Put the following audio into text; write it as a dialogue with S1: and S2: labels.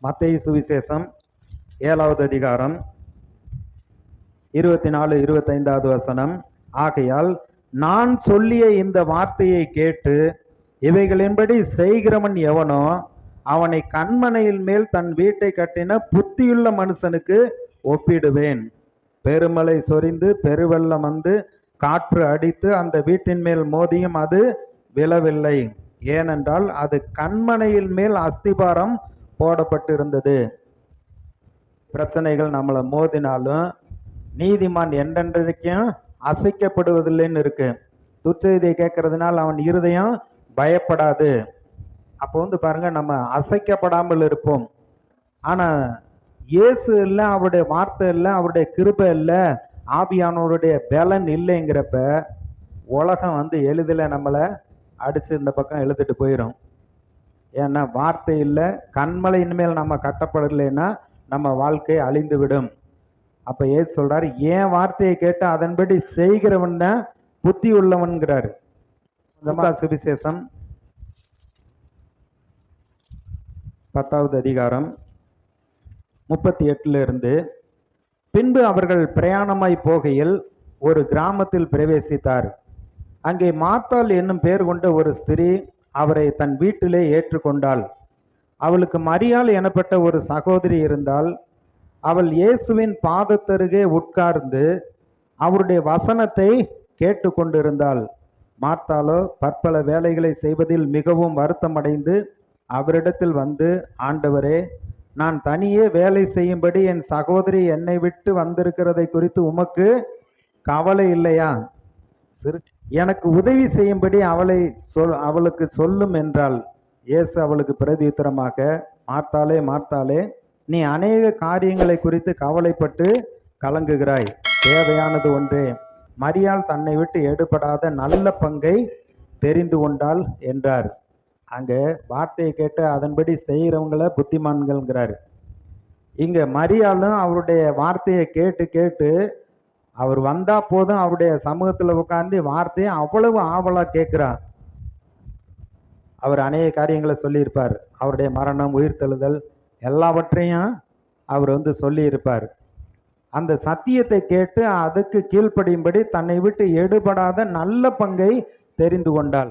S1: மத்தேயு சுவிசேஷம் 7வது அதிகாரம் 24, 25வது வசனம். ஆகையால் நான் சொல்லிய இந்த வார்த்தையை கேட்டு இவைகளின்படி செய்கிறவன் எவனோ அவனை கண்மனையின் மேல் தன் வீட்டை கட்டின புத்தியுள்ள மனுஷனுக்கு ஒப்பிடுவேன். பெருமழை சொரிந்து பெருவெள்ளம் வந்து காற்று அடித்து அந்த வீட்டின் மேல் மோதியும் அது விழவில்லை. ஏனென்றால் அது கண்மனையின் மேல் அஸ்திபாரம் போடப்பட்டிருந்தது. பிரச்சனைகள் நம்மளை மோதினாலும் நீதிமான் என்றென்றைக்கும் அசைக்கப்படுவதில்லைன்னு இருக்கு. துர்ச்செய்தியை கேட்கறதுனால அவன் இருதயம் பயப்படாது. அப்போ பாருங்க, நம்ம அசைக்கப்படாமல் இருப்போம். ஆனா இயேசு இல்லை, அவருடைய வார்த்தை இல்லை, அவருடைய கிருபை இல்லை, ஆவியானவருடைய பலன் இல்லைங்கிறப்ப உலகம் எளிதில் நம்மளை அடிச்சு இந்த பக்கம் எழுதிட்டு போயிடும். ஏன்னா வார்த்தை இல்லை, கண்மலை இனிமேல் நம்ம கட்டப்படலைன்னா நம்ம வாழ்க்கை அழிந்து விடும். அப்ப ஏசு சொல்றாரு, ஏன் வார்த்தையை கேட்டு அதன்படி செய்கிறவன் தான் புத்தி உள்ளவன்கிறாரு. சுவிசேஷம் 10வது அதிகாரம் 38 இருந்து. பின்பு அவர்கள் பிரயாணமாய் போகையில் ஒரு கிராமத்தில் பிரவேசித்தார். அங்கே மார்த்தாள் என்னும் பெயர் கொண்ட ஒரு ஸ்திரீ அவரை தன் வீட்டிலே ஏற்றுக்கொண்டாள். அவளுக்கு மரியாள் எனப்பட்ட ஒரு சகோதரி இருந்தால். அவள் இயேசுவின் பாதத்தருகே உட்கார்ந்து அவருடைய வசனத்தை கேட்டு கொண்டிருந்தாள். மார்த்தாளோ பற்பல வேலைகளை செய்வதில் மிகவும் வருத்தமடைந்து அவரிடத்தில் வந்து, ஆண்டவரே, நான் தனியே வேலை செய்யும்படி என் சகோதரி என்னை விட்டு வந்திருக்கிறதை குறித்து உமக்கு கவலை இல்லையா? எனக்கு உதவி செய்யும்படி அவளுக்கு சொல்லும் என்றாள். இயேசு அவளுக்கு பிரதியுத்தரமாக, மார்த்தாளே மார்த்தாளே, நீ அநேக காரியங்களை குறித்து கவலைப்பட்டு கலங்குகிறாய். தேவையானது ஒன்றே. மரியாள் தன்னை விட்டு எடுபடாத நல்ல பங்கை தெரிந்து கொண்டாள் என்றார். அங்க வார்த்தையை கேட்டு அதன்படி செய்கிறவங்கள புத்திமான்கள்ங்கிறார். இங்க மரியாளும் அவருடைய வார்த்தையை கேட்டு கேட்டு அவர் வந்தா போதும் அவருடைய சமூகத்துல உட்கார்ந்து வார்த்தையை அவ்வளவு ஆவலா கேட்கிறார். அவர் அநேக காரியங்களை சொல்லியிருப்பார். அவருடைய மரணம், உயிர்த்தெழுதல் எல்லாவற்றையும் அவர் சொல்லி இருப்பார். அந்த சத்தியத்தை கேட்டு அதுக்கு கீழ்ப்படியும்படி தன்னை விட்டு எடுபடாத நல்ல பங்கை தெரிந்து கொண்டாள்.